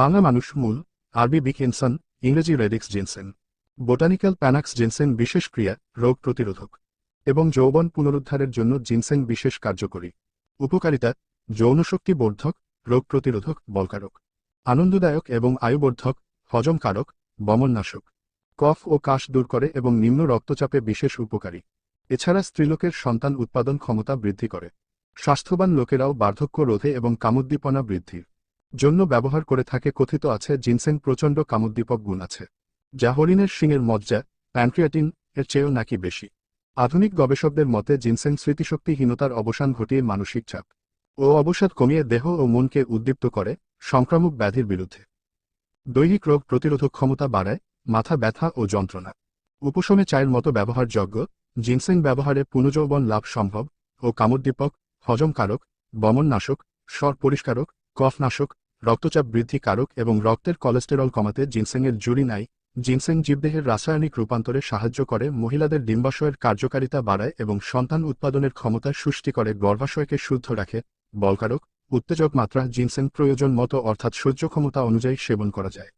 বাংলা মানুষ মূল, আরবি বিকেনসন, ইংরেজি radix ginseng. Botanical panax ginseng বিশেষ ক্রিয়া, রোগ প্রতিরোধক এবং যৌবন পুনরুদ্ধারের জন্য জিনসেন বিশেষ কার্যকরী। উপকারিতা: যৌনশক্তি বর্ধক, রোগ প্রতিরোধক, বলকারক, আনন্দদায়ক এবং আয়ুবর্ধক, হজমকারক, বমননাশক, কফ ও কাশ দূর করে এবং নিম্ন রক্তচাপে বিশেষ উপকারী। এছাড়া স্ত্রীলোকের সন্তান উৎপাদন ক্ষমতা বৃদ্ধি করে। স্বাস্থ্যবান লোকেরাও বার্ধক্য রোধে এবং কামোদ্দীপনা বৃদ্ধির জন্য ব্যবহার করে থাকে। কথিত আছে জিনসেন প্রচণ্ড কামোদ্দীপক গুণ আছে, যা হরিণের শিংয়ের মজ্জা, প্যানক্রিয়াটিন এর চেয়েও নাকি বেশি। আধুনিক গবেষকদের মতে জিনসেন স্মৃতিশক্তিহীনতার অবসান ঘটিয়ে মানসিক চাপ ও অবসাদ কমিয়ে দেহ ও মনকে উদ্দীপ্ত করে, সংক্রামক ব্যাধির বিরুদ্ধে দৈহিক রোগ প্রতিরোধক ক্ষমতা বাড়ায়, মাথা ব্যথা ও যন্ত্রণা উপশমে চায়ের মতো ব্যবহারযোগ্য। জিনসেন ব্যবহারে পুনর্যৌবন লাভ সম্ভব ও কামোদ্দীপক, হজমকারক, বমননাশক, স্বর পরিষ্কারক, কফনাশক, রক্তচাপ বৃদ্ধি কারক এবং রক্তের কোলেস্টেরল কমাতে জিনসেংয়ের জুড়ি নাই। জিনসেং জীবদেহের রাসায়নিক রূপান্তরে সাহায্য করে, মহিলাদের ডিম্বাশয়ের কার্যকারিতা বাড়ায় এবং সন্তান উৎপাদনের ক্ষমতা সৃষ্টি করে, গর্ভাশয়কে শুদ্ধ রাখে। বলকারক, উত্তেজক মাত্রা জিনসেং প্রয়োজন মতো অর্থাৎ সহ্য ক্ষমতা অনুযায়ী সেবন করা যায়।